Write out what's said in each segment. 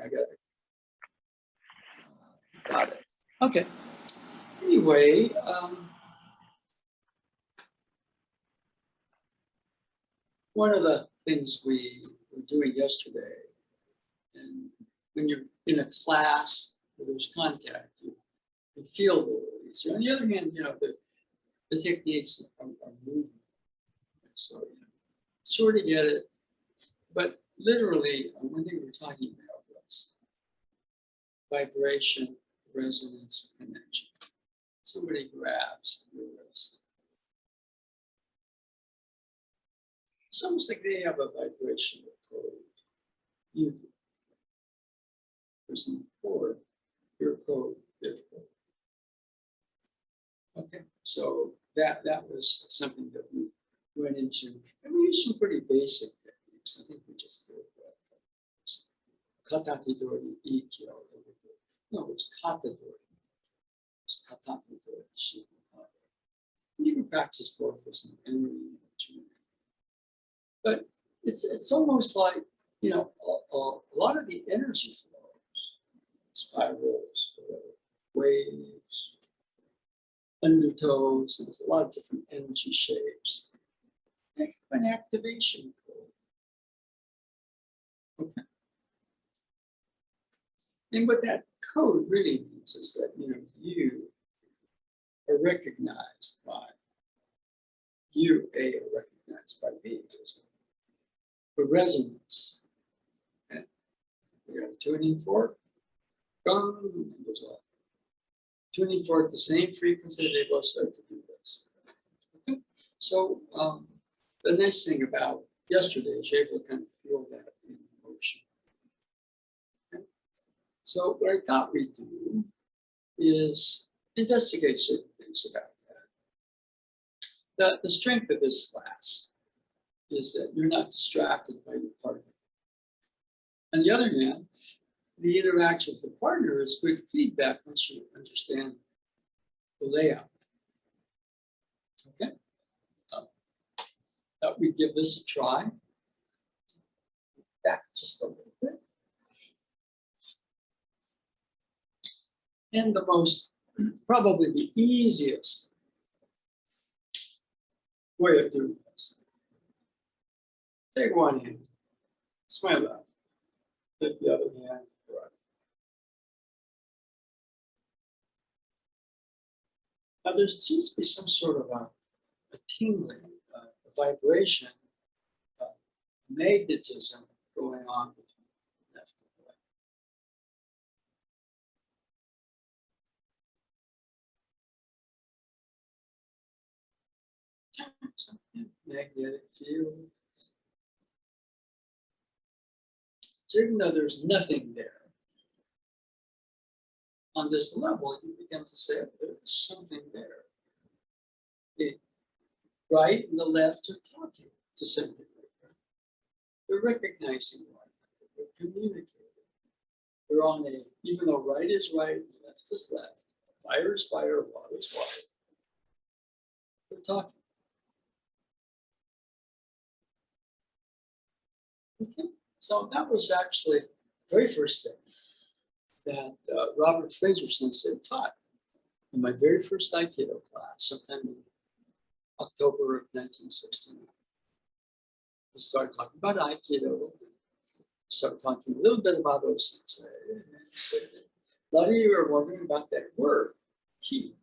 I got it. Okay. Anyway, one of the things we were doing yesterday, and when you're in a class where there's contact, you feel a little easier. On the other hand, the techniques are moving. So, sort of get it. But literally, one thing we were talking about was vibration, resonance, connection. Somebody grabs your wrist. It's almost like they have a vibrational code. You do. Person forward, your code, their code. Okay, so that was something that we went into, and we used some pretty basic techniques. I think we just did katati dori ikyo. No, it was kata dori. It's katati dori shi. You can practice both for some energy. But it's almost like, a lot of the energy flows, spirals, waves, undertows, and there's a lot of different energy shapes. They have an activation code. Okay. And what that code really means is that, you are recognized by you, A, are recognized by B. The resonance. Okay. We got a tuning fork, gong, and there's a tuning fork, the same frequency, they both start to do this. Okay. So the nice thing about yesterday is you're able to kind of feel that in motion. Okay. So what I thought we'd do is investigate certain things about that. The strength of this class is that you're not distracted by your partner. On the other hand, the interaction with the partner is good feedback once you understand the layout. Okay? Thought we'd give this a try. Back just a little bit. And the most, probably the easiest way of doing this. Take one hand, smile out. Take the other hand, right. Now there seems to be some sort of a tingling, a vibration, magnetism going on between left and right. Some magnetic field. So even though there's nothing there, on this level, you begin to say there's something there. The right and the left are talking to some degree. Right? They're recognizing one another. They're communicating. They're on a, even though right is right, left is left, fire is fire, water is water. They're talking. Okay. So that was actually the very first thing that Robert Fraser Sensei taught in my very first Aikido class, sometime in October of 1969. We started talking about Aikido. We started talking a little bit about O-Sensei. And then he said, a lot of you are wondering about that word, ki.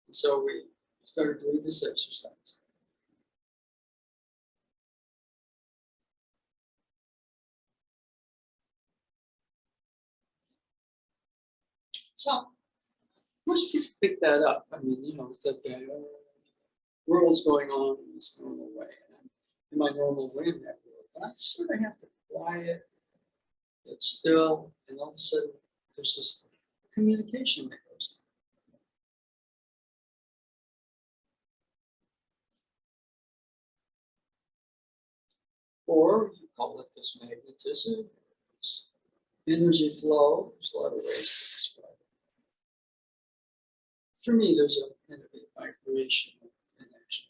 And so we started doing this exercise. So most people pick that up. I mean, it's like the world's going on in this normal way. And I'm in my normal way in that world. But I sort of have to quiet, get still, and all of a sudden there's this communication that goes on. Or you call it this magnetism, this energy flow. There's a lot of ways to describe it. For me, there's a kind of a vibration connection.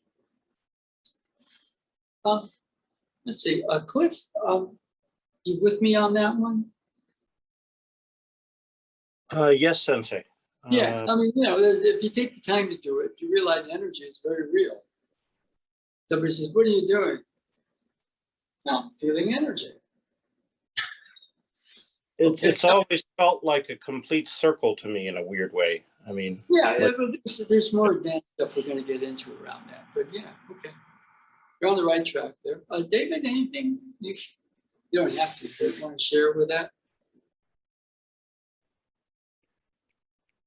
Let's see, Cliff You with me on that one? Yes, Sensei. Yeah, I mean, if you take the time to do it, you realize energy is very real. Somebody says, "What are you doing?" Well, I'm feeling energy. It's always felt like a complete circle to me in a weird way. I mean, Yeah, like, there's more advanced stuff we're going to get into around that. But yeah, okay. You're on the right track there. David, anything you don't have to, but want to share with that?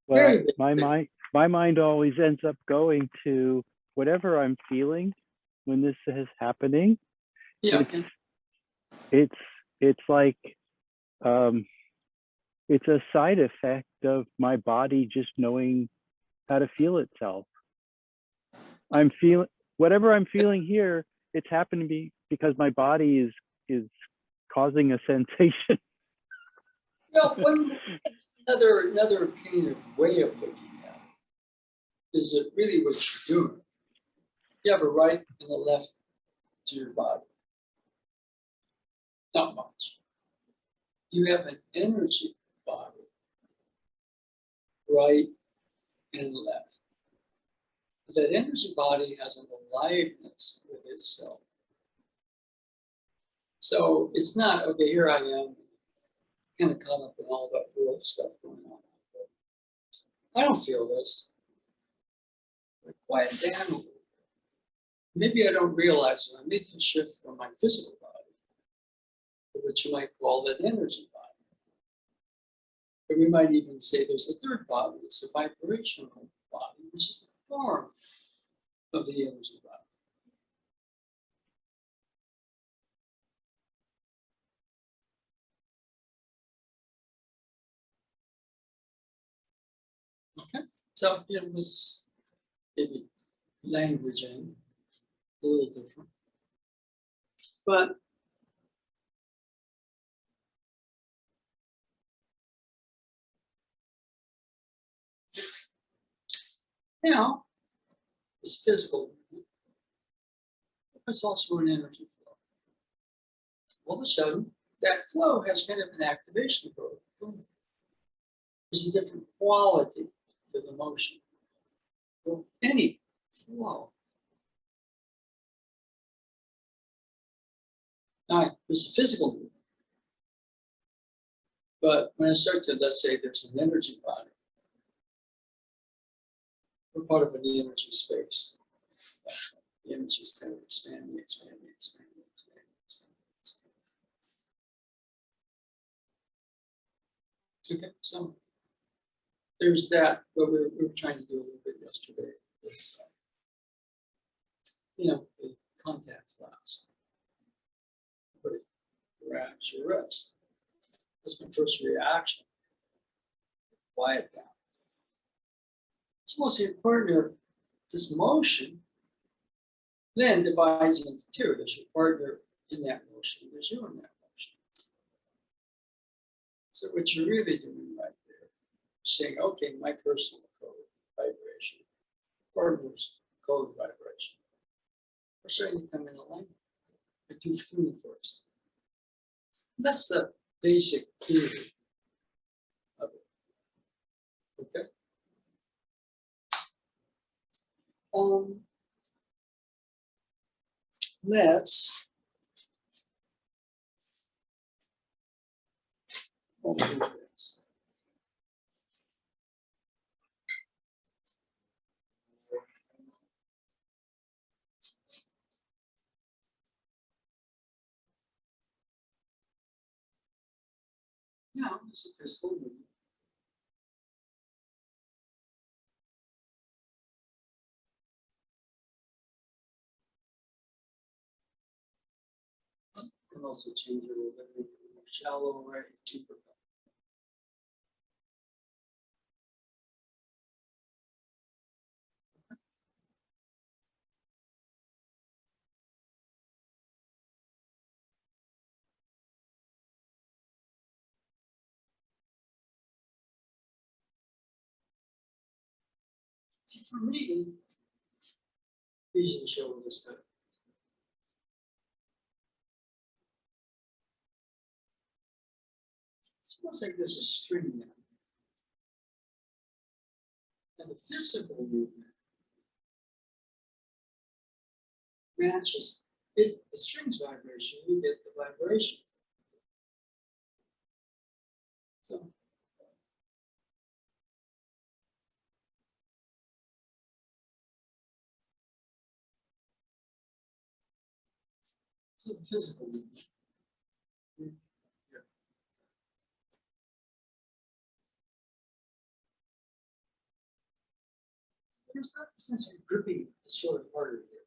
Well, my mind always ends up going to whatever I'm feeling when this is happening. Yeah, It's like it's a side effect of my body just knowing how to feel itself. I'm feeling whatever I'm feeling here. It's happened to me because my body is causing a sensation. Well, another kind of way of looking at it is it really what you're doing. You have a right and a left to your body. Not much. You have an energy body, right and left. That energy body has an aliveness with itself. So it's not, okay, here I am, kind of caught up in all that world stuff going on. I don't feel this. I quiet down a little bit. Maybe I don't realize it. I'm making a shift from my physical body to what you might call an energy body. But we might even say there's a third body, it's a vibrational body, which is the form of the energy body. Okay, so this maybe languaging a little different, but it's physical movement, but it's also an energy flow. All of a sudden, that flow has kind of an activation curve. There's a different quality to the motion. Well, any flow. Now, there's a physical movement. But when I start to, let's say there's an energy body, we're part of an energy space. The energy is kind of expanding, expanding, expanding, expanding, expanding. Okay, so there's that, what we were trying to do a little bit yesterday. The contact glass. But it grabs your wrist. That's my first reaction. Quiet down. It's mostly important here. This motion then divides into two. There's your partner in that motion, there's you in that motion. So what you're really doing right there, saying, okay, my personal code vibration, partner's code vibration. We're starting to come in alignment. I do tuning first. That's the basic theory of it. Okay. Let's do this. Now, this is physical movement. And also change it a little bit, make it more shallow, right? Deeper. See, for me, vision showing this better. It's almost like there's a string there. And the physical movement matches it, the string's vibration, you get the vibration. So the physical movement. Yeah. There's not a sense of gripping the sword harder here.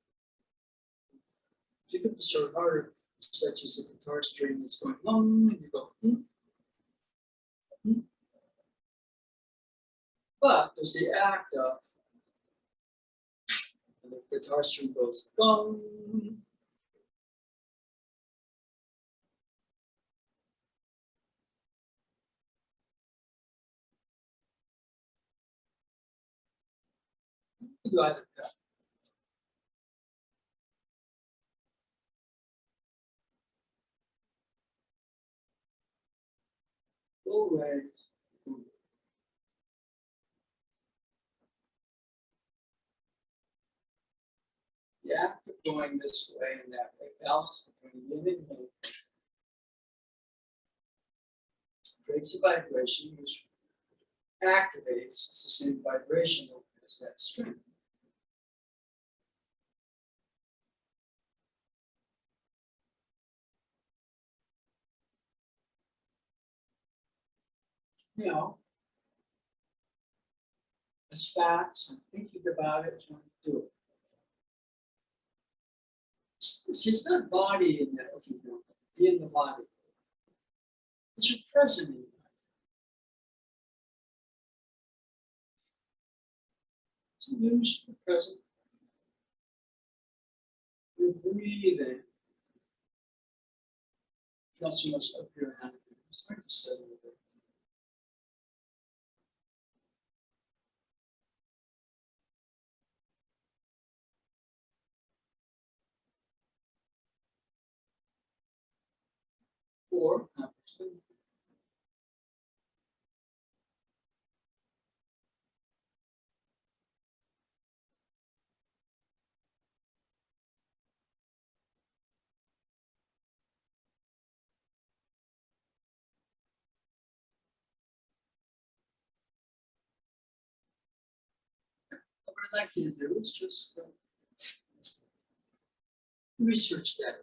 If you grip the sword harder, such as a guitar string that's going and you go, But there's the act of the guitar string goes gong. You do either cut. Go raise. The act of going this way and that way, balance between yin and yang, creates a vibration which activates. It's the same vibration as that string. You know, as facts and thinking about it, you want to do it. It's not body in that, okay, no, be in the body. It's your present in life. So use the present. You're breathing. It's not so much up your hand. Start to settle a bit. Or conversely, what I'd like you to do is just research that a bit.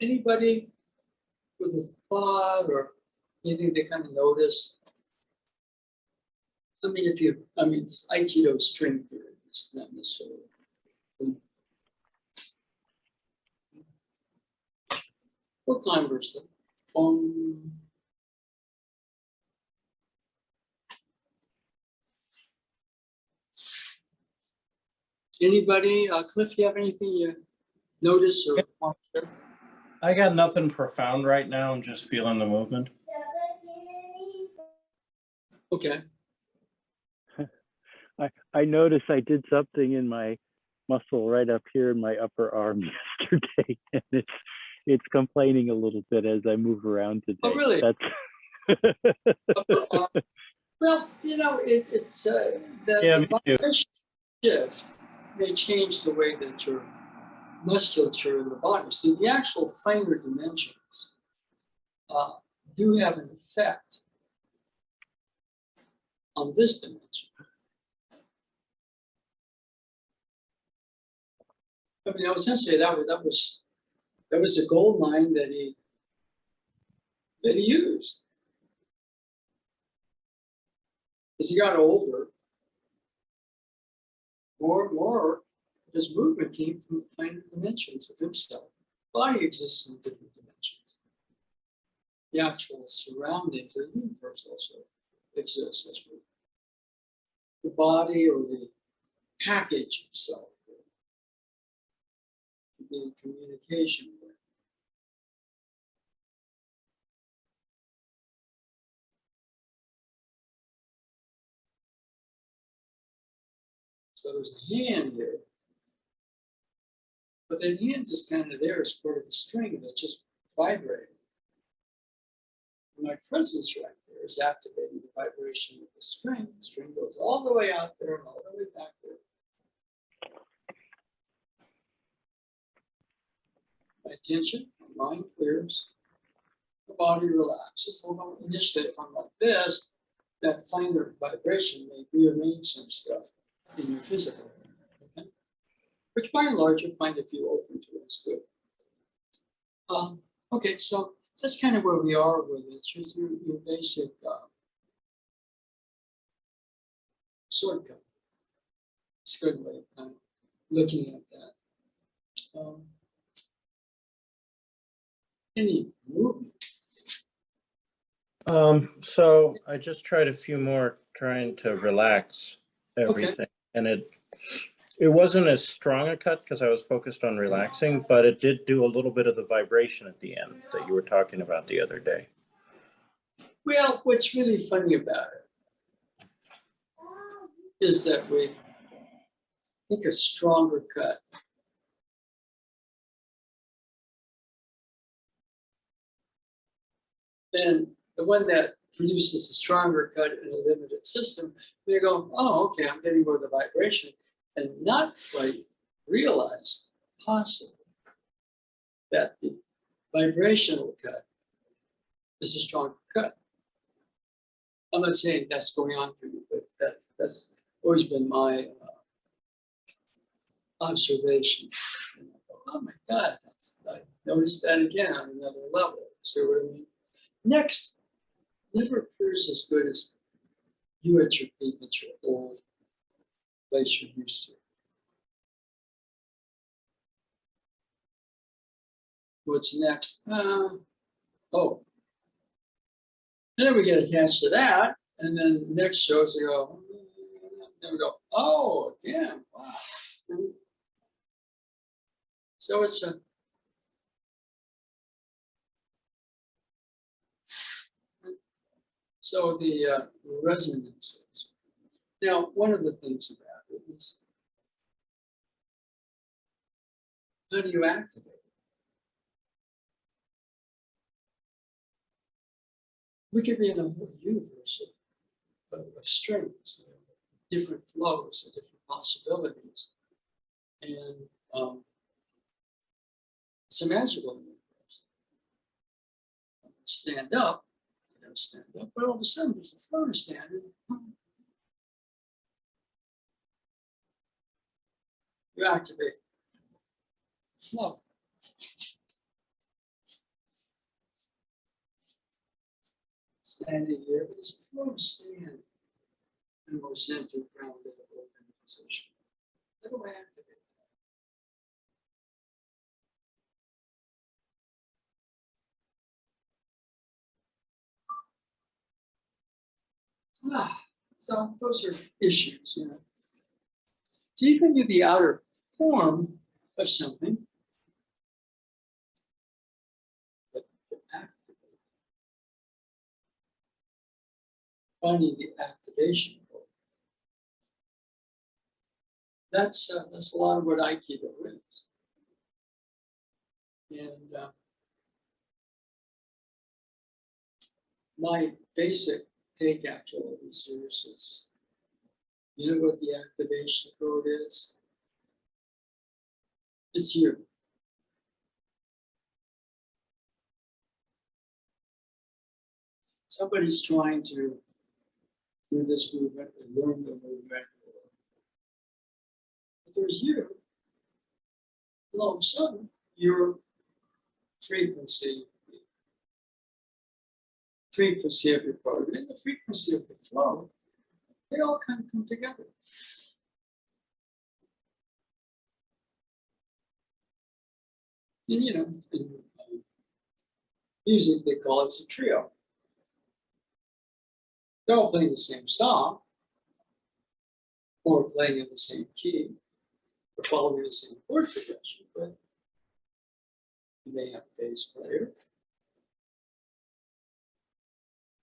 Anybody with a thought or anything they kind of notice? I mean, this Aikido string theory, it's not necessarily. Or conversely, anybody, Cliff, you have anything you notice or want to share? I got nothing profound right now. I'm just feeling the movement. Okay. I noticed I did something in my muscle right up here in my upper arm yesterday, and it's complaining a little bit as I move around today. Oh, really? That's Well, you know, it's the vibration shift may change the way that your musculature in the body. See, the actual finer dimensions do have an effect on this dimension. I mean, I was going to say that was a gold mine that he used. As he got older, more and more, this movement came from the planar dimensions of himself. Body exists in different dimensions. The actual surroundings of the universe also exists as well. The body or the package itself to be in communication with. So there's a hand here, but that hand is kind of there as part of a string that's just vibrating. And my presence right there is activating the vibration of the string. The string goes all the way out there and all the way back there. My attention, my mind clears, the body relaxes. Although initially, if I'm like this, that finer vibration may rearrange some stuff in your physical, okay? Which by and large you'll find if you open to it, it's good. Okay, so that's kind of where we are with it. It's just your basic shortcut. It's a good way of kind of looking at that. Any movement? So I just tried a few more trying to relax everything. And it wasn't as strong a cut because I was focused on relaxing, but it did do a little bit of the vibration at the end that you were talking about the other day. Well, what's really funny about it is that we take a stronger cut. And the one that produces a stronger cut in a limited system, they go, oh, okay, I'm getting more of the vibration, and not quite realize possibly that the vibrational cut is a stronger cut. I'm not saying that's going on for you, but that's always been my observation. And I go, oh my God, I noticed that again on another level. See what I mean? Next, never appears as good as you at your peak at your old place you're used to. What's next? Oh. And then we get attached to that, and then the next shows they go, then we go, oh, again, wow. So it's a so the resonances. Now, one of the things about it is how do you activate it? We could be in a whole universe of strings, different flows, and different possibilities, and it's a magical universe. Stand up. Stand up, but all of a sudden there's a flow to stand in. You activate flow. Standing here, but it's a flow to stand in a more centered, grounded, open position. How do I activate that? So those are issues, you know. So you can do the outer form of something, but to activate, finding the activation point. That's a lot of what Aikido is. And my basic take after all these years is, you know what the activation code is? It's you. Somebody's trying to do this movement or learn the movement. If there's you, all of a sudden, your frequency of your body and the frequency of the flow, they all kind of come together. And, you know, in music, they call it a trio. They're all playing the same song, or playing in the same key, or following the same chord progression, but you may have a bass player,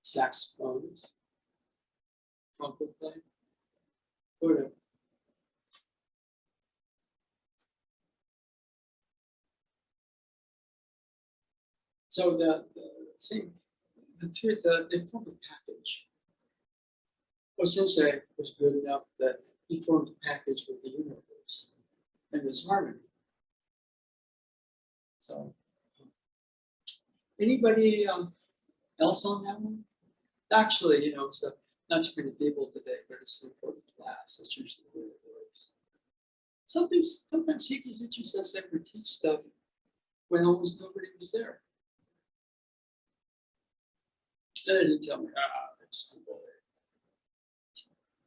saxophones, trumpet player, whatever. So the they formed a package. Well, Sensei was good enough that he formed a package with the universe and this harmony. So, anybody else on that one? Actually, you know, it's not too many people today, but it's an important class. That's usually the way it works. Sometimes Shikizuchi Sensei would teach stuff when almost nobody was there. And then he'd tell me, there's people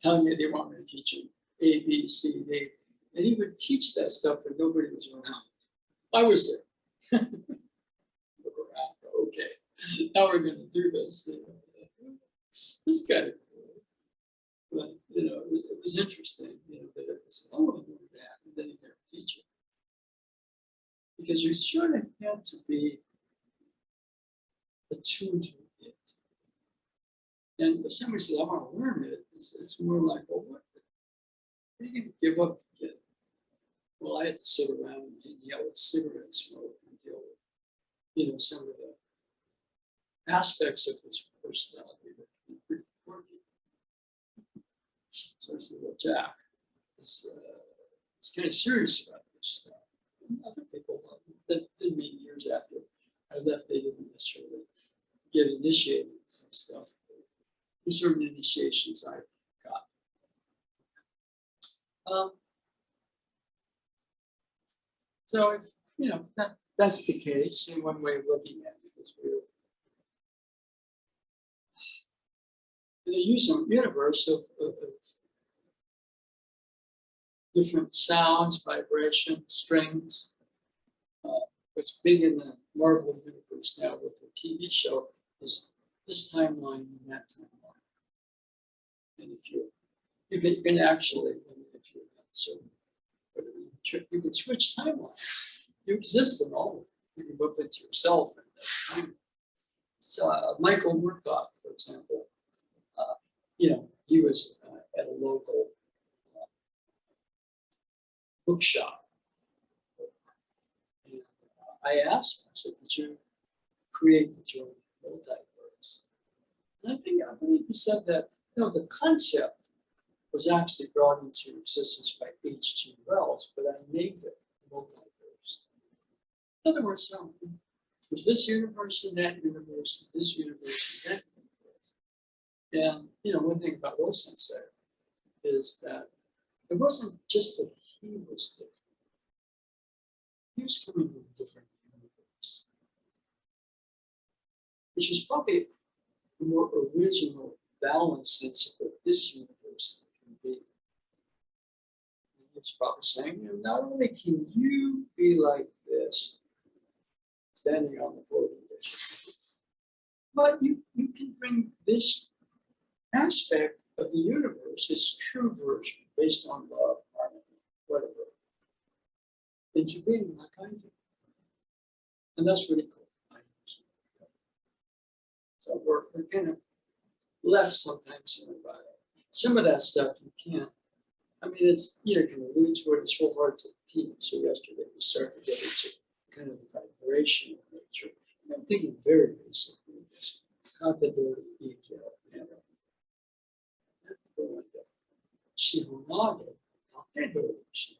telling me they want me to teach them A, B, C, D. And he would teach that stuff when nobody was around. I was there. Look around, okay, now we're going to do this. This kind of cool. But, you know, it was interesting, you know, that it was, oh, I'm doing that. And then you never teach it. Because you sort of had to be attuned to it. And if somebody says, I want to learn it, it's more like, well, what are you going to give up again? Well, I had to sit around and yell at cigarette smoke and deal with, you know, some of the aspects of his personality that can be pretty quirky. So I said, well, Jack is kind of serious about this stuff. And other people that didn't mean years after I left, they didn't necessarily get initiated in some stuff. There's certain initiations I got. So if you know that's the case in one way of looking at it, is we're in a universe of different sounds, vibration, strings. What's big in the Marvel universe now with the TV show is this timeline and that timeline. And if you can actually, if you have a certain, you can switch timelines. You exist in all of them. You can look into yourself in that time. So Michael Moorcock, for example, you know, he was at a local bookshop. And I asked him, I said, did you create your own multiverse? And I believe he said that, you know, the concept was actually brought into existence by H.G. Wells, but I named it multiverse. In other words, there's this universe and that universe, and this universe and that universe. And, you know, one thing about Will Sensei is that it wasn't just that he was different. He was coming from a different universe, which is probably the more original, balanced sense of what this universe can be. And it's probably saying, you know, not only can you be like this, standing on the floating dish, but you can bring this aspect of the universe, its true version, based on love, harmony, whatever, into being like I do. And that's really cool. So we're kind of left sometimes, you know, by some of that stuff you can't. I mean, it's, you know, can allude to it. It's real hard to teach. So yesterday we started to get into kind of the vibration of nature. And I'm thinking very basically this continuity, detail, and go like that. Shihonage, continuity, shihonage.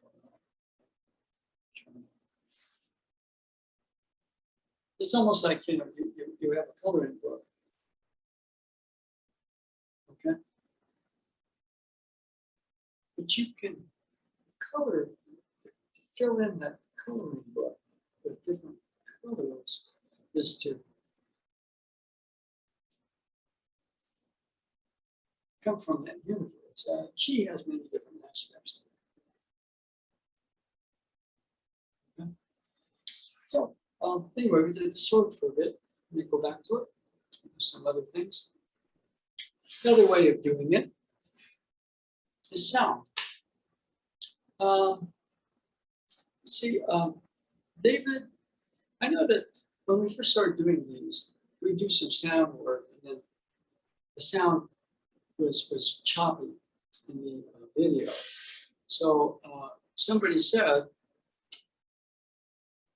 It's almost like, you know, you have a coloring book. Okay? But you can color, fill in that coloring book with different colors, is to come from that universe. Chi has many different aspects. Okay? So Anyway, we did the sword for a bit. Let me go back to it. Do some other things. Another way of doing it is sound. David, I know that when we first started doing these, we do some sound work, and then the sound was choppy in the video. So somebody said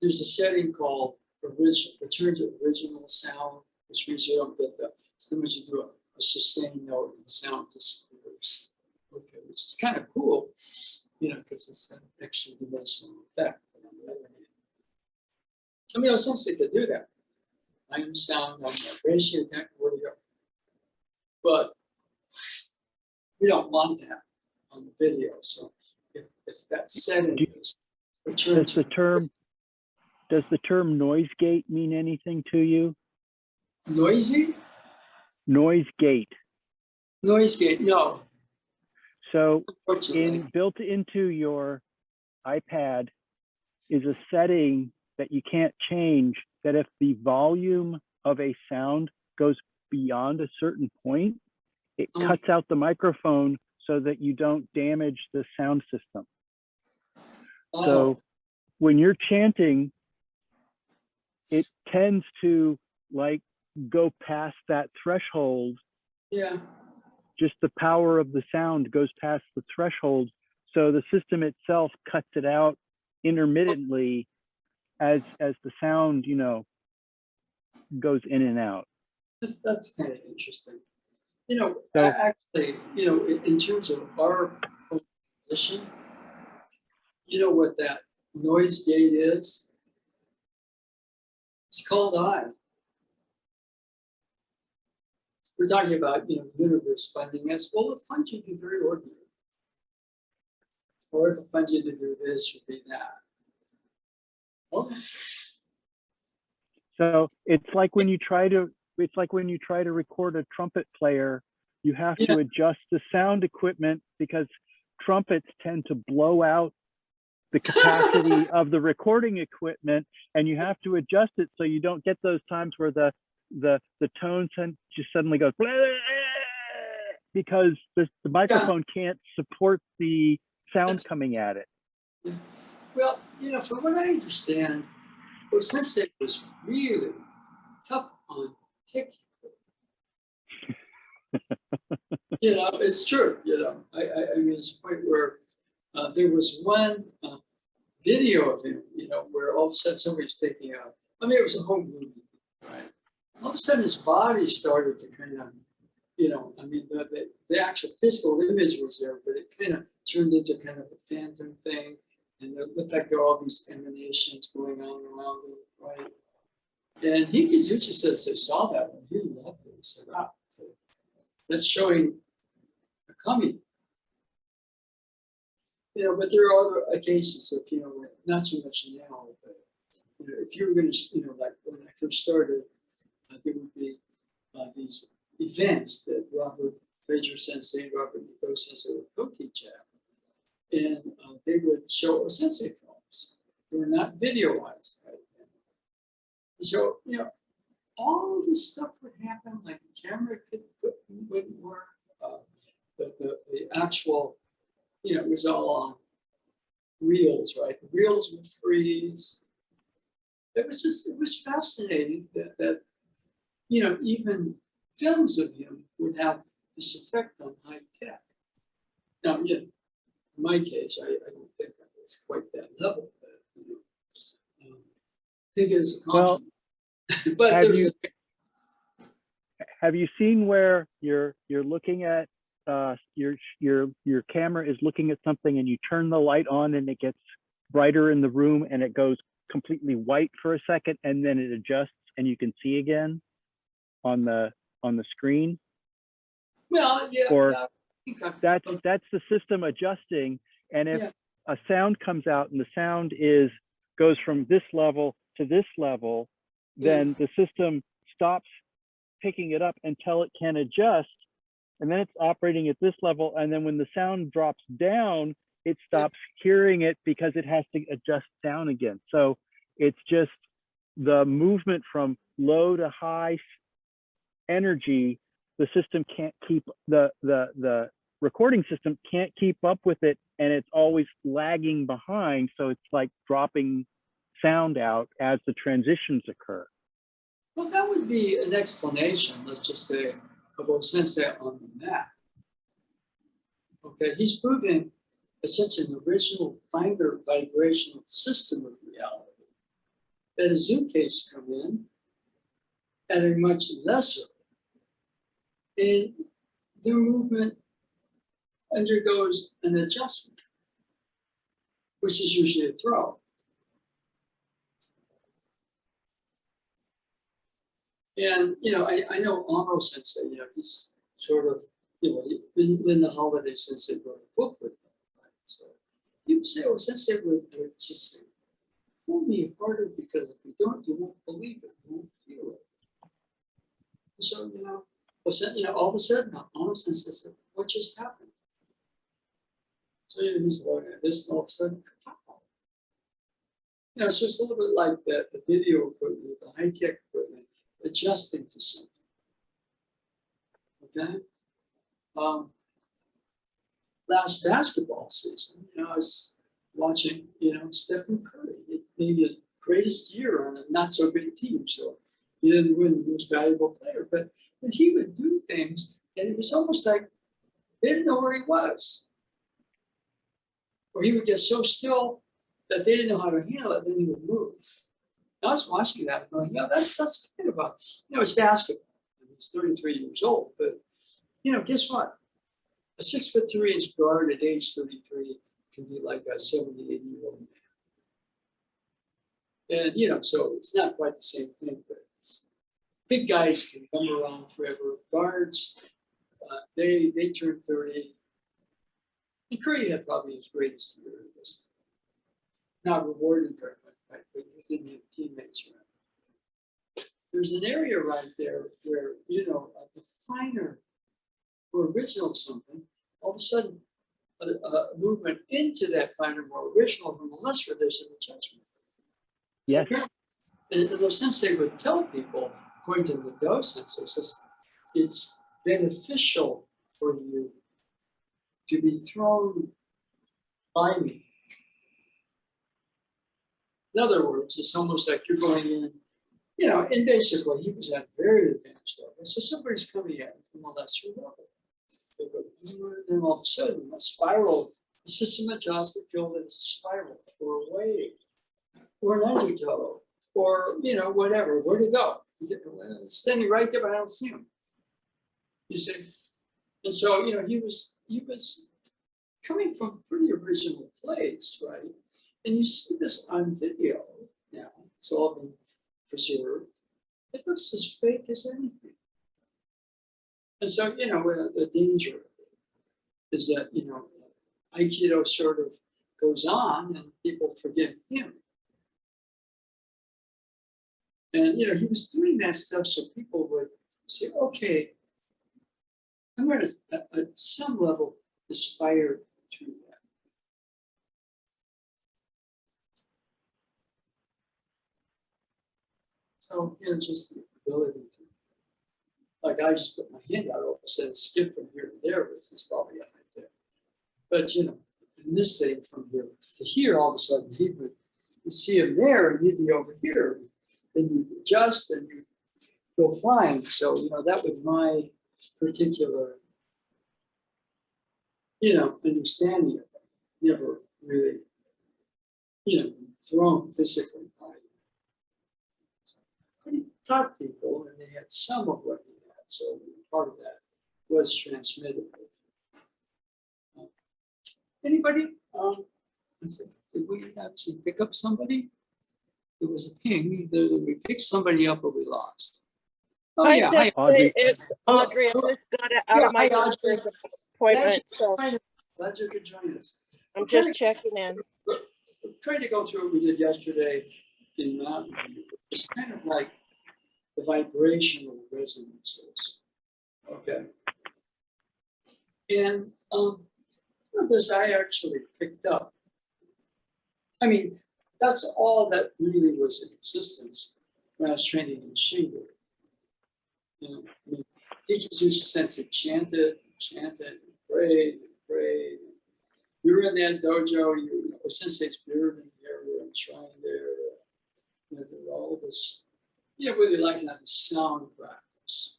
there's a setting called return to original sound, which means you don't get the, sometimes you do a sustained note and the sound disappears. Okay, which is kind of cool, you know, because it's an extra dimensional effect. But on the other hand, I mean, I was sensitive to do that. I am sound on the ratio attack, where to go. But we don't want that on the video. So if that setting is return to does the term noise gate mean anything to you? noisy? Noise gate. Noise gate, no. So Unfortunately. built into your iPad is a setting that you can't change, that if the volume of a sound goes beyond a certain point, it cuts out the microphone so that you don't damage the sound system. So when you're chanting, it tends to like go past that threshold. Yeah. Just the power of the sound goes past the threshold. So the system itself cuts it out intermittently as the sound, you know, goes in and out. That's kind of interesting. You know, So, actually, you know, in terms of our position, you know what that noise gate is? It's called I. We're talking about, you know, universe funding us. Well, it funds you to be very ordinary. Or if it funds you to do this or do that. Okay. so it's like when you try to record a trumpet player, you have to adjust the sound equipment because trumpets tend to blow out the capacity of the recording equipment, and you have to adjust it so you don't get those times where the tone just suddenly goes because the microphone can't support the sound coming at it. Well, you know, from what I understand, well, Sensei was really tough on technical. You know, it's true. You know, I mean, it's a point where there was one video of him, you know, where all of a sudden somebody's taking out. I mean, it was a home movie, right? All of a sudden, his body started to kind of, you know, I mean, the actual physical image was there, but it kind of turned into kind of a phantom thing. And it looked like there were all these emanations going on around him, right? And Hikazuchi says they saw that and he loved it. He said, ah, so that's showing a kami. You know, but there are other cases of, you know, not so much now, but you know, if you were going to, you know, like when I first started, there would be these events that Robert Fraser Sensei and Robert Nico Sensei would co-teach at. And they would show sensei films. They were not videoized right then. So, you know, all this stuff would happen, like the camera wouldn't work. The actual, you know, it was all on reels, right? The reels would freeze. It was fascinating that you know, even films of him would have this effect on high tech. Now, you know, in my case, I don't think that it's quite that level, but you know, I think it is a compliment. But have you seen where you're looking at your camera is looking at something and you turn the light on and it gets brighter in the room and it goes completely white for a second and then it adjusts and you can see again on the screen? Well, yeah. Or Yeah, that's the system adjusting. And if a sound comes out and the sound goes from this level to this level, then the system stops picking it up until it can adjust. And then it's operating at this level. And then when the sound drops down, it stops hearing it because it has to adjust down again. So it's just the movement from low to high energy, the system can't keep, the recording system can't keep up with it, and it's always lagging behind. So it's like dropping sound out as the transitions occur. Well, that would be an explanation, let's just say, of what Sensei on the map. Okay, he's proving such an original finer vibrational system of reality that a zoom case come in at a much lesser, and their movement undergoes an adjustment, which is usually a throw. And, you know, I know Ono Sensei, you know, he's sort of, you know, Linda Holiday Sensei wrote a book with him, right? So you say, oh, Sensei would just say, pull me harder, because if you don't, you won't believe it, you won't feel it. So, you know, all of a sudden, Ono Sensei said, what just happened? So, you know, he's looking at this, and all of a sudden, pow. You know, it's just a little bit like the video equipment, the high-tech equipment, adjusting to something. Okay. Last basketball season, you know, I was watching, you know, Stephen Curry. It may be his greatest year on a not so great team, so he didn't win the most valuable player. But he would do things, and it was almost like they didn't know where he was, or he would get so still that they didn't know how to handle it. Then he would move. I was watching that and going, yeah, that's kind of a, you know, it's basketball. He's 33 years old, but, you know, guess what? A 6'3" guard at age 33 can be like a 70, 80-year-old man. And, you know, so it's not quite the same thing, but big guys can come around forever. Guards, they turn 30. And Curry had probably his greatest year. It was not rewarding very much, right? But he didn't have teammates around. There's an area right there where, you know, the finer or original something, all of a sudden, a movement into that finer, more original from the lesser, there's an adjustment. Yes. And the sensei would tell people, according to the Do sensei, says it's beneficial for you to be thrown by me. In other words, it's almost like you're going in, you know, and basically he was at very advanced level. So somebody's coming at him from a lesser level. They go, and then all of a sudden, a spiral, the system adjusts, they feel that it's a spiral or a wave or an undertow or, you know, whatever. Where to go? It's standing right there, but I don't see him. You see? And so, you know, he was coming from a pretty original place, right? And you see this on video now. It's all been preserved. It looks as fake as anything. And so, you know, the danger is that, you know, Aikido sort of goes on and people forget him. And, you know, he was doing that stuff so people would say, okay, I'm going to, at some level, aspire to that. So, you know, just the ability to, like I just put my hand out, all of a sudden skip from here to there, this is probably up right there. But, you know, in this thing from here to here, all of a sudden he would, you see him there and he'd be over here. Then you adjust and you go flying. So, you know, that was my particular, you know, understanding of it. Never really, you know, thrown physically by you. But he taught people and they had some of what he had. So part of that was transmitted. Anybody? Did we actually pick up somebody? There was a ping. Either we picked somebody up or we lost. Oh, Hi, yeah. Sensei. Audrey. It's Audrey. I just got out of my Hi, Audrey. doctor's appointment, so Glad you could join us. I'm just checking in. Trying to go through what we did yesterday in Mountain View. It's kind of like the vibrational resonances. Okay. And this I actually picked up. I mean, that's all that really was in existence when I was training in Shingle. You know, I mean, teachers used to sense it, chanted, prayed, prayed. We were in that dojo, you know, Sensei's beard in there, we were in the shrine there. You know, there were all this, you know, really like to have a sound practice.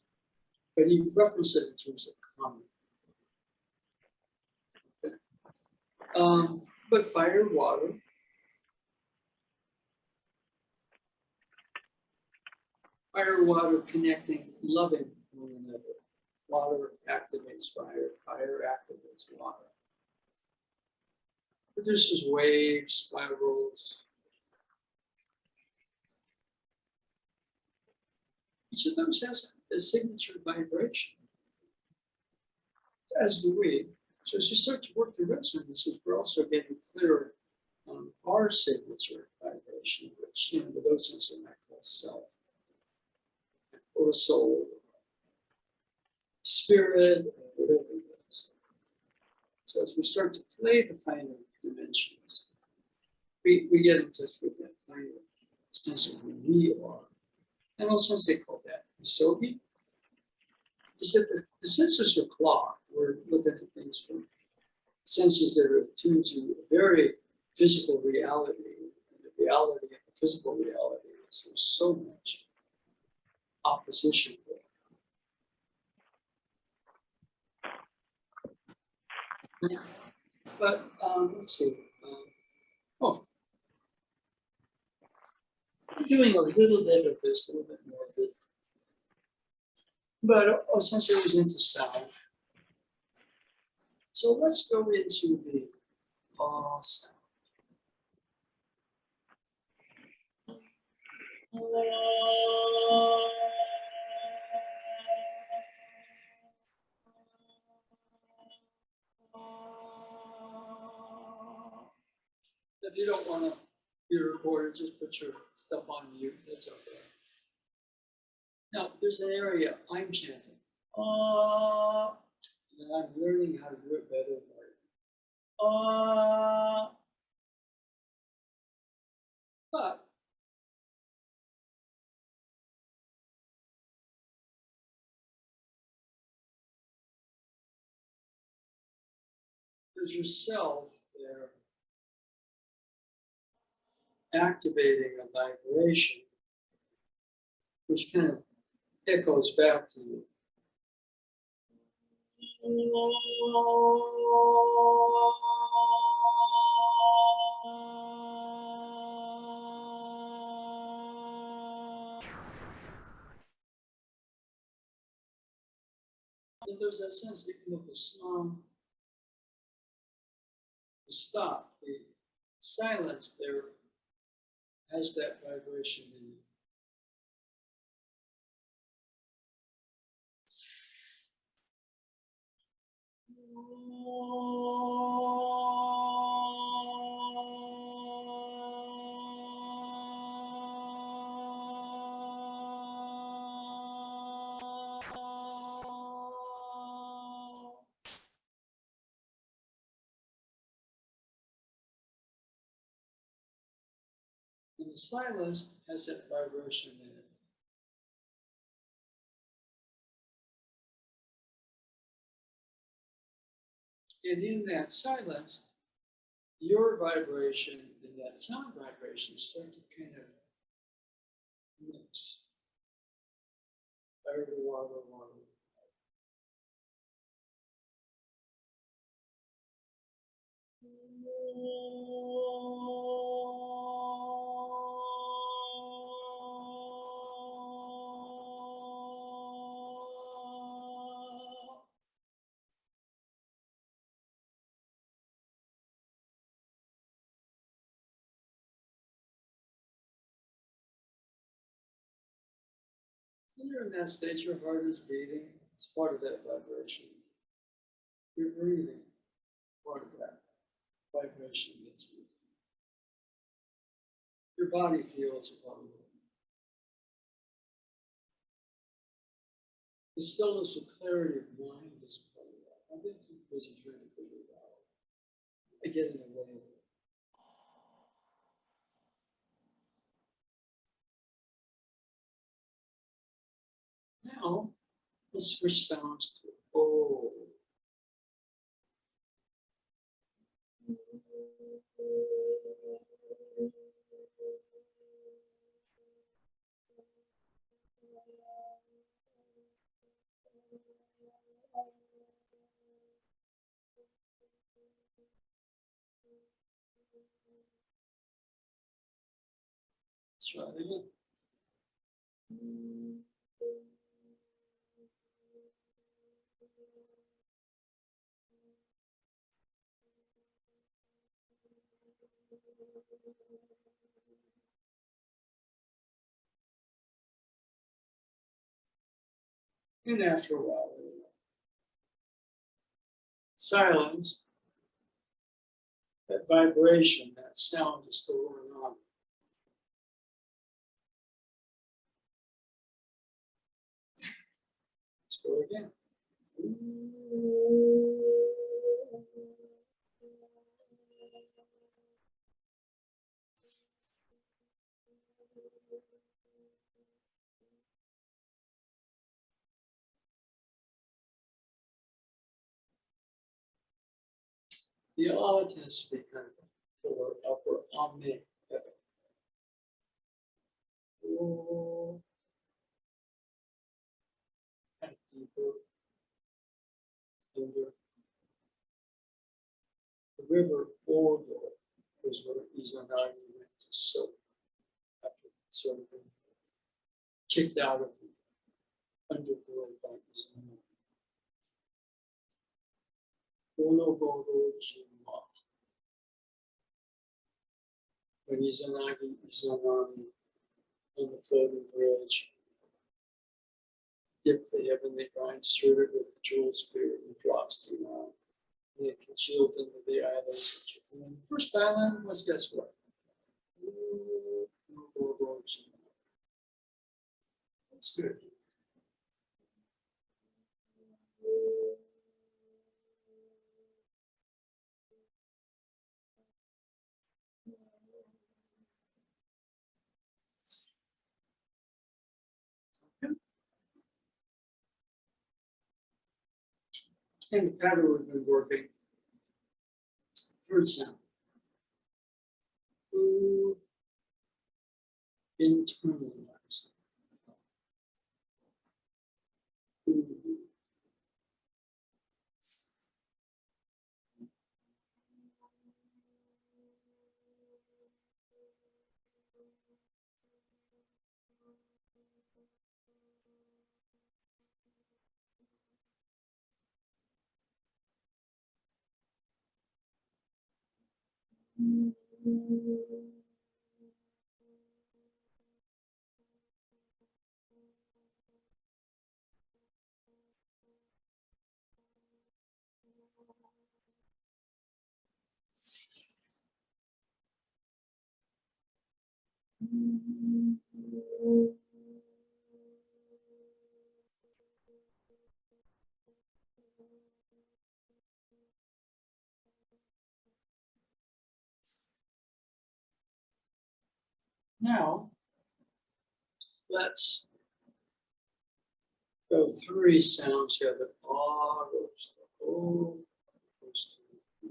But he referenced it in terms of comment. But fire, water. Fire, water, connecting, loving one another. Water activates fire, fire activates water. Produces waves, spirals. Each of those has a signature vibration, as do we. So as you start to work the resonances, we're also getting clearer on our signature vibration, which, you know, the docents might call self, or soul, spirit, or whatever it is. So as we start to play the finer dimensions, we get in touch with that finer sense of who we are. And also they call that Isogi. He said the senses are clogged. We're looking at things from senses that are attuned to a very physical reality. And the reality of the physical reality is there's so much opposition there. But let's see. I'm doing a little bit of this, a little bit more of it. But since I was into sound, so let's go into the sound. If you don't want to be recorded, just put your stuff on mute. That's okay. Now, there's an area I'm chanting. And I'm learning how to do it better. But there's yourself there activating a vibration, which kind of echoes back to you. And there's that sense that you know the song, the stop, the silence there has that vibration in it. And the silence has that vibration in it. And in that silence, your vibration and that sound vibration start to kind of mix. Fire to water, water. When you're in that state, your heart is beating. It's part of that vibration. You're breathing, part of that vibration that's moving. Your body feels a part of it. The stillness and clarity of mind is part of that. I've been too busy trying to figure it out. I get in the way of it. Let's switch sounds to oh. Let's try it again. And after a while, silence, that vibration, that sound is still going on. Let's go again. The ah tends to be kind of a fuller upper amen. Oh, kind of deeper under the river Wada was where Izanagi went to soak after sort of been kicked out of the underworld by Izanagi. When Izanagi on the floating bridge, dipped the heavenly brine, stirred it with the jewel spirit, and drops to now. And it congealed into the islands of Japan. The first island was, guess what? Let's do it. And the pattern we've been working. First sound. Internalize. Now, let's go three sounds here. The ah goes to o, goes to e.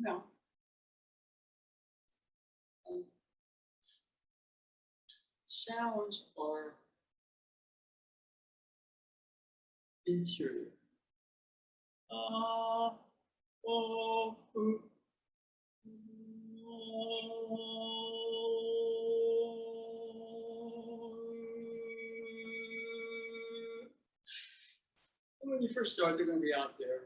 Now, sounds are interior. Ah, oh, ooh. when you first start, they're going to be out there.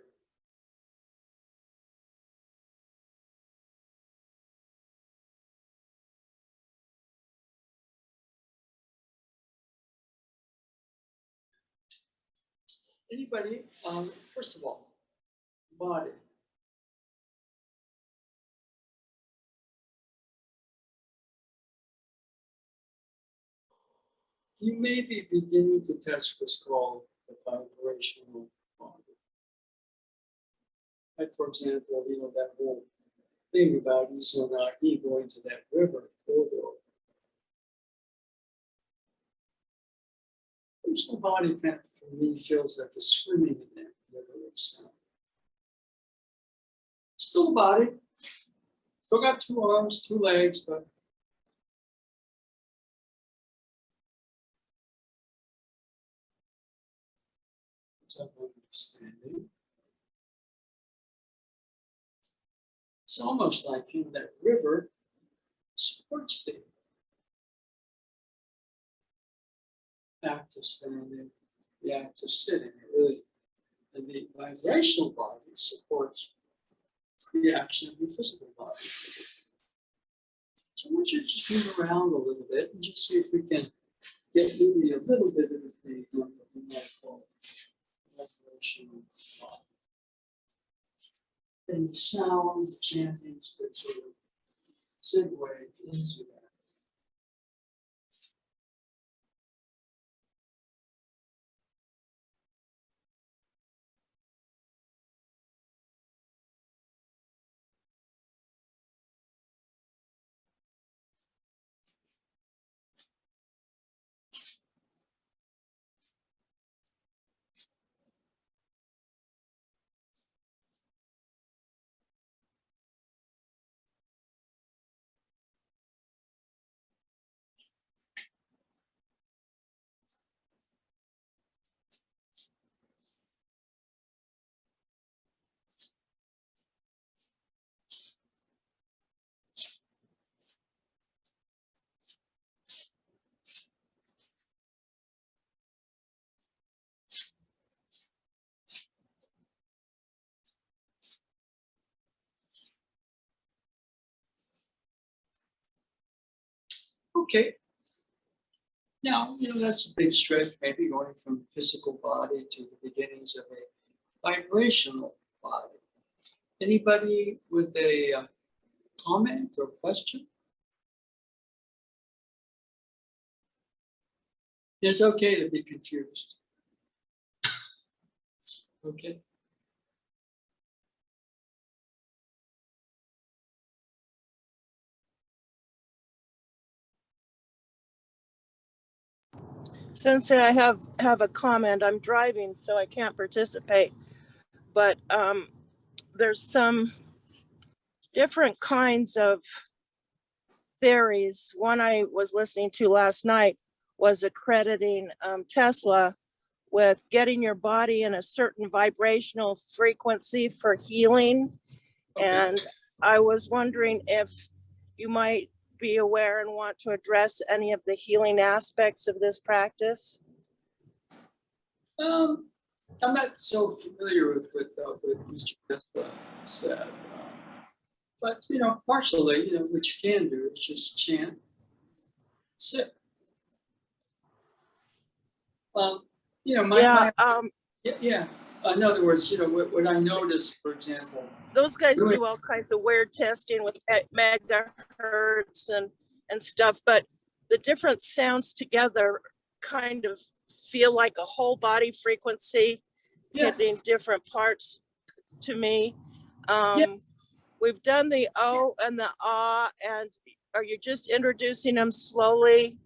Anybody, first of all, body. You may be beginning to touch what's called the vibrational body. Like, for example, you know, that whole thing about Izanagi going to that river, Wada. The body kind of, for me, feels like it's swimming in that river of sound. Still a body, still got 2 arms, 2 legs, but type of understanding. It's almost like in that river supports the active standing, the active sitting, really. And the vibrational body supports the action of your physical body. So I want you to just move around a little bit and just see if we can get maybe a little bit of the what we might call vibrational body. And the sound, the chantings could sort of segue into that. Okay. Now, you know, that's a big stretch, maybe going from physical body to the beginnings of a vibrational body. Anybody with a comment or question? It's okay to be confused. Okay. Since I have a comment, I'm driving, so I can't participate. But there's some different kinds of theories. One I was listening to last night was accrediting Tesla with getting your body in a certain vibrational frequency for healing. Okay. And I was wondering if you might be aware and want to address any of the healing aspects of this practice. I'm not so familiar with Mr. Tesla said, but you know, partially, you know, what you can do is just chant, sit. You know, yeah. In other words, you know, what I noticed, for example, those guys do all kinds of weird testing with megahertz and stuff, but the different sounds together kind of feel like a whole body frequency hitting different parts to me. We've done the O and the ah, and are you just introducing them slowly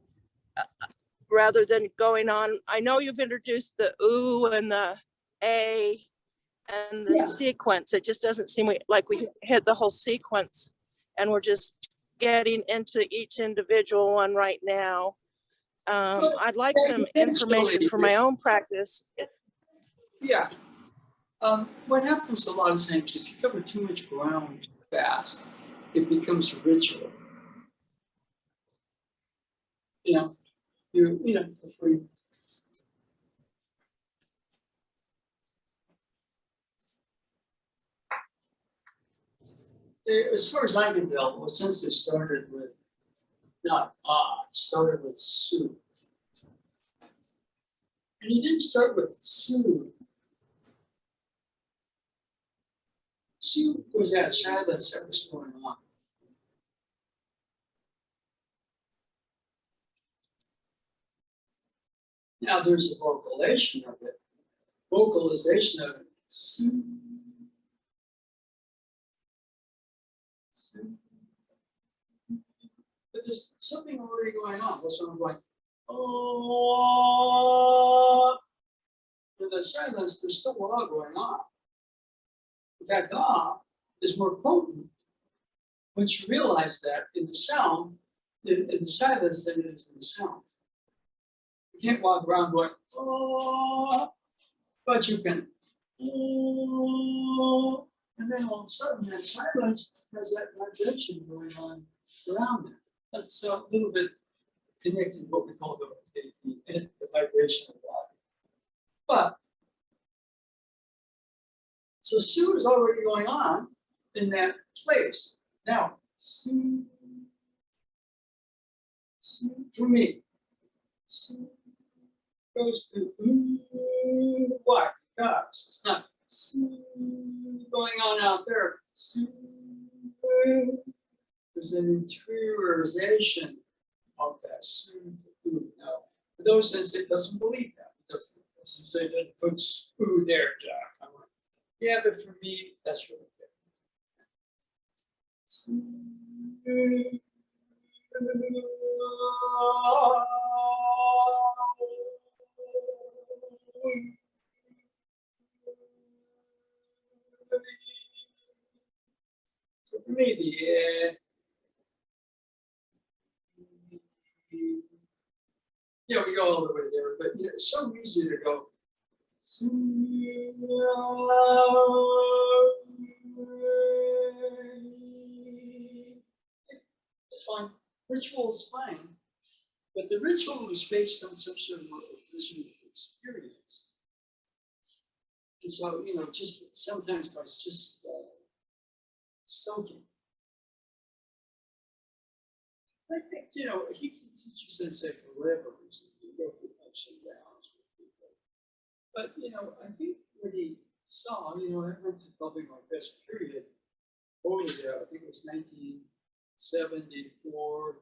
rather than going on? I know you've introduced the ooh and the a and the sequence. It just doesn't seem like we hit the whole sequence, and we're just getting into each individual one right now. I'd like some information for my own practice. Yeah. What happens a lot of times, if you cover too much ground too fast, it becomes ritual. You know, if we as far as I can tell, well, since they started with not started with soothe. And he didn't start with soothe. Soothe was that silence that was going on. Now there's a vocalization of it. Vocalization of it. Soothe. Soothe. But there's something already going on. That's what I'm going, oh. In the silence, there's still a lot going on. In fact, is more potent once you realize that in the sound, in the silence than it is in the sound. You can't walk around going, oh, but you can, oh, and then all of a sudden that silence has that vibration going on around it. That's a little bit connected to what we call the vibrational body. But, so Sue is already going on in that place. Now, Sue, for me, Sue goes to why? Because it's not Sue going on out there. Sue, there's an interiorization of that Sue to now. For those sense, it doesn't believe that. It doesn't say that it puts Sue there, Jack. I'm like, yeah, but for me, that's really good. So for me, yeah, we go all the way there, but it's so easy to go. It's fine. Ritual is fine, but the ritual is based on some sort of visual experience. And so, just sometimes by just soaking. I think, he can teach you sensei for whatever reason. You go through ups and downs with people. But, I think what he saw, I went to probably my best period over there. I think it was 1974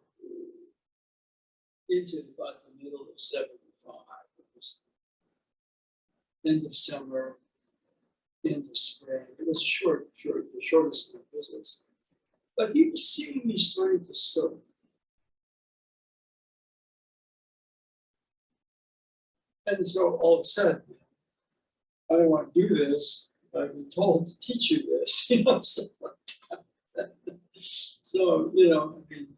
into about the middle of 75. It was end of summer, into spring. It was the shortest of visits. But he was seeing me starting to soak. And so all of a sudden, I don't want to do this. I've been told to teach you this, stuff like that. So, I mean,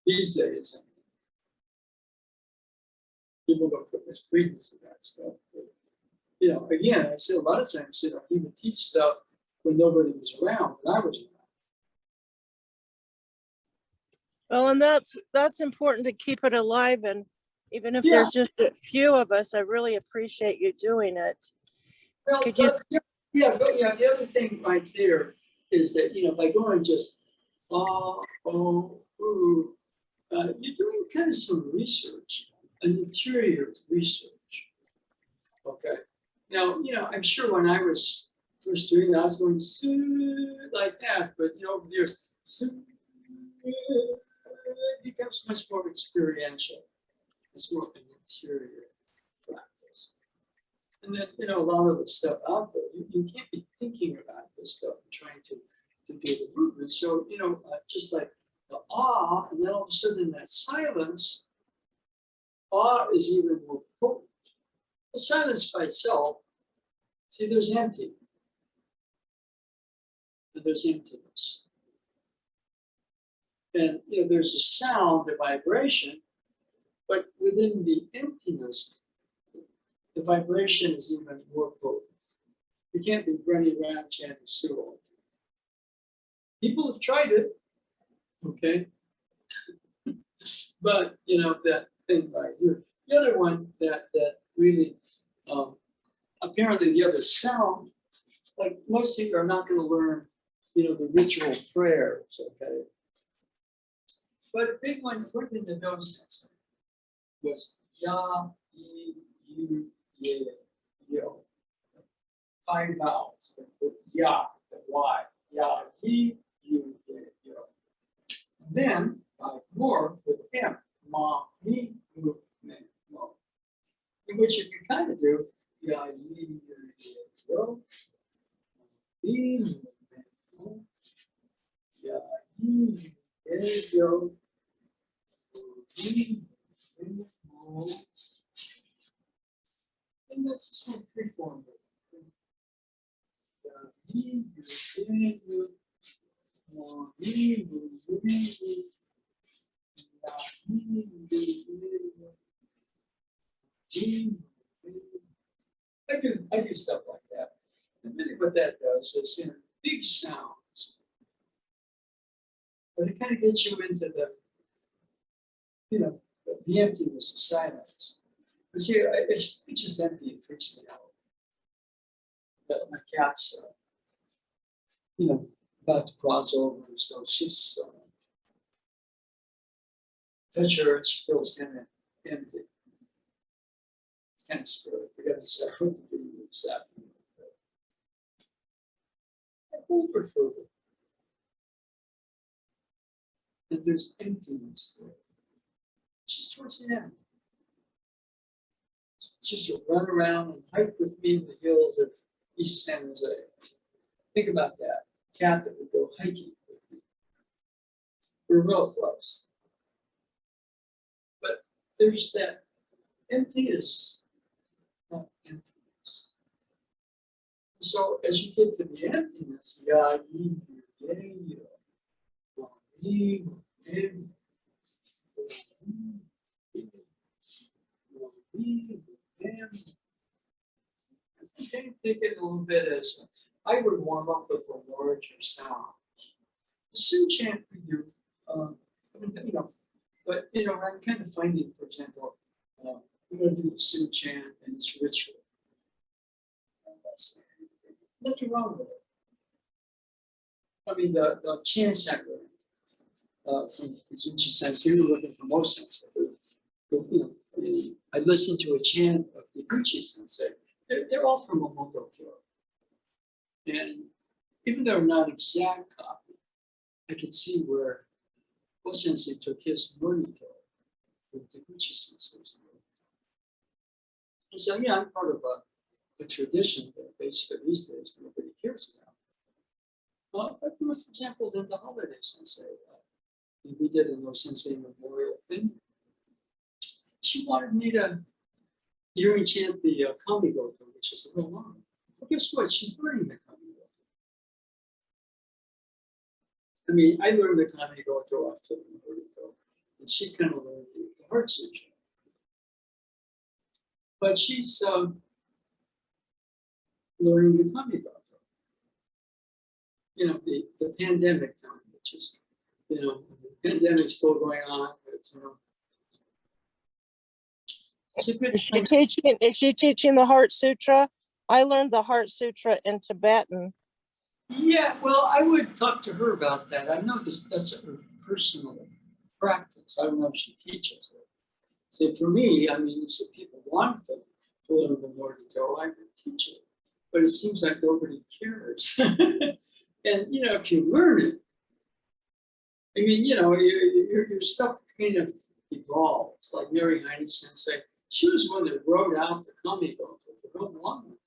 these days, people don't put much credence in that stuff. But, again, I said a lot of times, he would teach stuff when nobody was around, when I was around. Well, and that's important to keep it alive. And even if Yeah. there's just a few of us, I really appreciate you doing it. Well, Could you- the other thing right there is that, by going just, you're doing kind of some research, an interior research. Okay. Now, I'm sure when I was first doing that, I was going like that, but over the years, it becomes much more experiential. It's more of an interior practice. And then, a lot of the stuff out there, you can't be thinking about this stuff and trying to do the movement. So, just like the and then all of a sudden in that silence, is even more potent. The silence by itself, see, there's empty. And there's emptiness. And, there's a sound, a vibration, but within the emptiness, the vibration is even more potent. You can't be running around chanting Sue all the time. People have tried it, okay? But, that thing right here. The other one that really, apparently the other sound, like most people are not going to learn the ritual prayers, okay? But a big one, according to the dose sensor, was Ya, Yi, Yu, Ye, Yo. 5 vowels, the Ya, the Y, Ya, Yi, Yu, Ye, Yo. And then 5 more with M, Ma, Mi, Mu, Me, Mo. In which you can kind of do Ya, Yi, Yu, Ye, Yo. Yi, Mu, Me, Mo. Ya, Yi, Yu, Ye, Yo. Yi, Mu, Me, Mo. And that's just one free form. Yi, Yu, Ye, Yo. Ma, Mi, Mu, Me, Mo. Ya, Yi, Yu, Ye, Yo. I do stuff like that. And really what that does is, big sounds. But it kind of gets you into the emptiness, the silence. But see, if it's just empty, it freaks me out. But my cat's, about to cross over, so she's, touch her, and she feels kind of empty. It's kind of scary. We got to start with this afternoon. I hold her for it. And there's emptiness there. Just towards the end. Just to run around and hike with me in the hills of East San Jose. Think about that. Cat that would go hiking with me. We're real close. But there's that emptiness. Not emptiness. So as you get to the emptiness, ya, yi, ye, yo, ma, mi, mo, me, mo. Think it a little bit as I would warm up with a larger sound. The Sioux chant we do, but I'm kind of finding, for example, we're going to do the Sioux chant and it's ritual. That's nothing wrong with it. I mean, the chants I learned from Izuchi Sensei, we were looking for more sensei. I listened to a chant of Iguchi Sensei. They're all from Omoto Kyo. And even though they're not exact copy, I could see where O Sensei took his Morito from Iguchi Sensei's Morito. And so, I'm part of a tradition that basically these days nobody cares about. But for example, then the holiday Sensei, we did an O Sensei memorial thing. She wanted me to hear and chant the Kamigoto, which is a little long. Well, guess what? She's learning the Kamigoto. I mean, I learned the Kamigoto after the Morito, and she kind of learned the Heart Sutra. But she's learning the Kamigoto. The pandemic time, which is, the pandemic's still going on, but it's a good time. Is she teaching the Heart Sutra? I learned the Heart Sutra in Tibetan. Yeah, well, I would talk to her about that. I know that's her personal practice. I don't know if she teaches it. So for me, I mean, if people want to learn the Morito, I would teach it. But it seems like nobody cares. And, if you learn it, I mean, your stuff kind of evolves. Like Mary Heine Sensei, she was one that wrote out the Kamigoto to go along with it.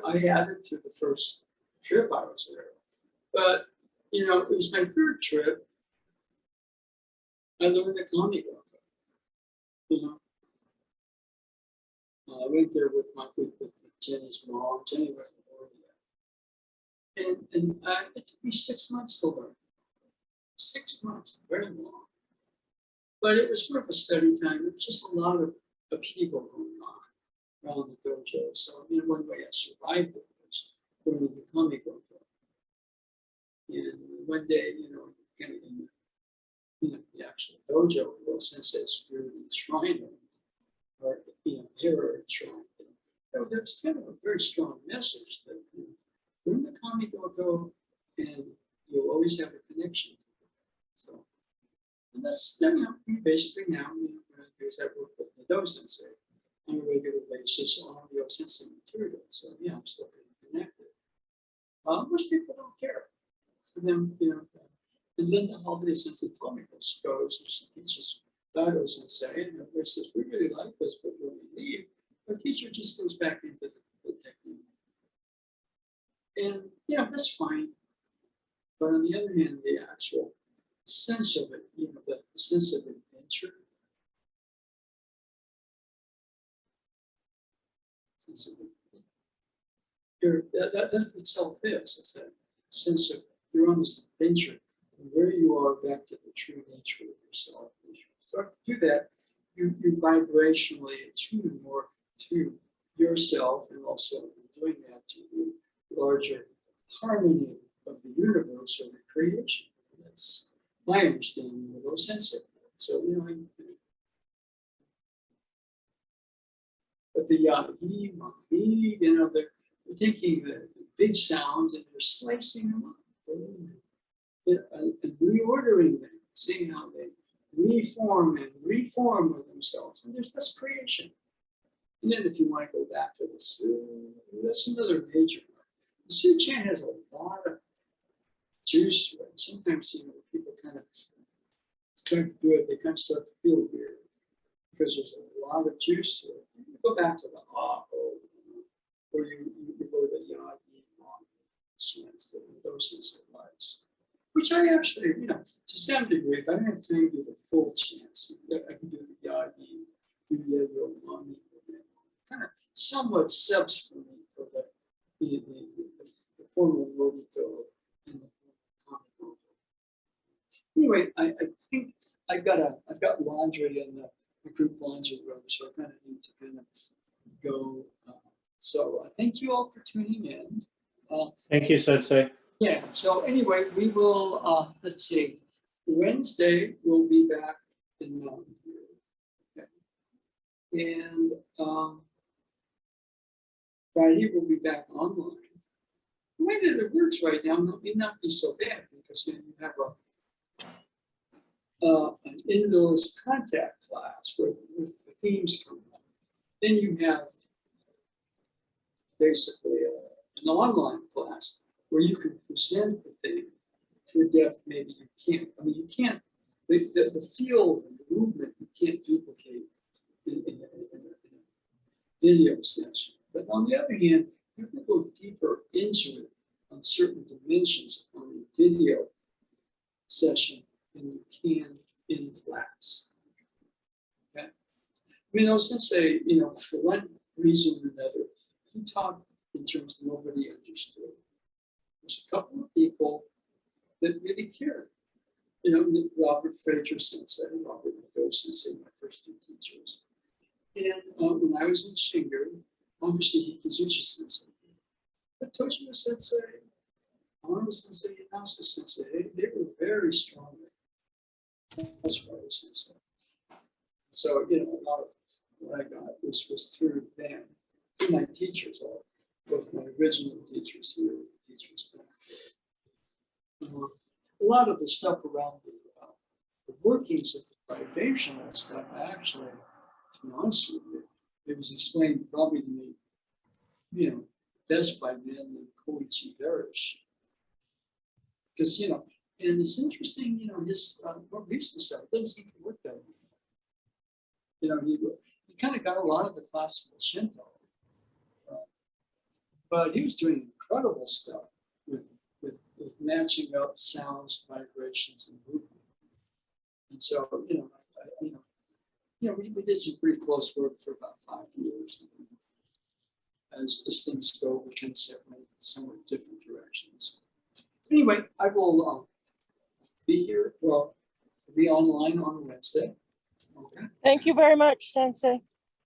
I had it through the first trip I was there. But, it was my third trip. I learned the Kamigoto. I went there with Jenny's mom. Jenny wasn't born yet. And it took me 6 months to learn. 6 months, very long. But it was worth a study time. There was just a lot of people going on around the dojo. So, one way I survived it was learning the Kamigoto. And one day, kind of in the actual dojo, Sensei's really enshrined or here enshrined. There was kind of a very strong message that learn the Kamigoto go, and you'll always have a connection. So, and that's, you know, basically now, you know, there's that work with the Wada sensei on a regular basis on audio sensing material. So yeah, I'm still getting connected. Most people don't care. For them, you know, and then the holiday sensei goes and she teaches Wada sensei, and everybody says, we really like this, but when we leave, our teacher just goes back into the technique. And you know, that's fine. But on the other hand, the actual sense of it, you know, the sense of adventure, sense of that itself is. It's that sense of you're on this adventure, and where you are back to the true nature of yourself. As you start to do that, you vibrationally attune more to yourself, and also doing that to the larger harmony of the universe or the creation. That's my understanding of those senses. So, you know, but the you know, they're taking the big sounds and they're slicing them up and reordering them, seeing how they reform with themselves. And that's creation. And then if you want to go back to this, that's another major one. The Su chant has a lot of juice to it. Sometimes, you know, people kind of start to do it, they kind of start to feel weird because there's a lot of juice to it. You go back to the or you go to the Yagi chants, those things are nice. Which I actually, you know, to some degree, if I don't have time to do the full chants, I can do the Yagi, do the Yomi, kind of somewhat subs for me for the formal Rodito and the comic. Anyway, I think I've got laundry in the group laundry room, so I kind of need to kind of go. So thank you all for tuning in. Thank you, Sensei. Yeah, so anyway, we will, let's see, Wednesday we'll be back in Mountain View. Okay. And Friday we'll be back online. The way that it works right now may not be so bad because then you have an indoors contact class where the themes come up. Then you have basically an online class where you can present the thing to a depth maybe you can't. I mean, you can't, the feel and the movement you can't duplicate in a video session. But on the other hand, you can go deeper into it on certain dimensions on a video session than you can in class. Okay? You know, Sensei, you know, for one reason or another, he taught in terms of nobody understood. There's a couple of people that really cared. You know, Robert Fraser Sensei, Robert Wada Sensei, my first two teachers. And when I was in Shingar, obviously Hikazuchi Sensei, but Toshima Sensei, Arno Sensei, and Nasa Sensei, they were very strong. That's why I was Sensei. So, you know, a lot of what I got was through them, through my teachers, both my original teachers here and the teachers back there. A lot of the stuff around the workings of the vibrational stuff, actually, to be honest with you, it was explained probably to me, you know, best by men than Koichi Barish. Because, you know, and it's interesting, you know, his more recent stuff doesn't seem to work that way. You know, he kind of got a lot of the classical Shinto, but he was doing incredible stuff with matching up sounds, vibrations, and movement. And so, you know, we did some pretty close work for about 5 years. As things go, we kind of separate in somewhat different directions. Anyway, I will be here. Well, be online on Wednesday. Okay. Thank you very much, Sensei.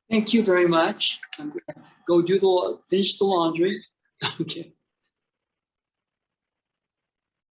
Thank you very much. I'm gonna go finish the laundry. Okay.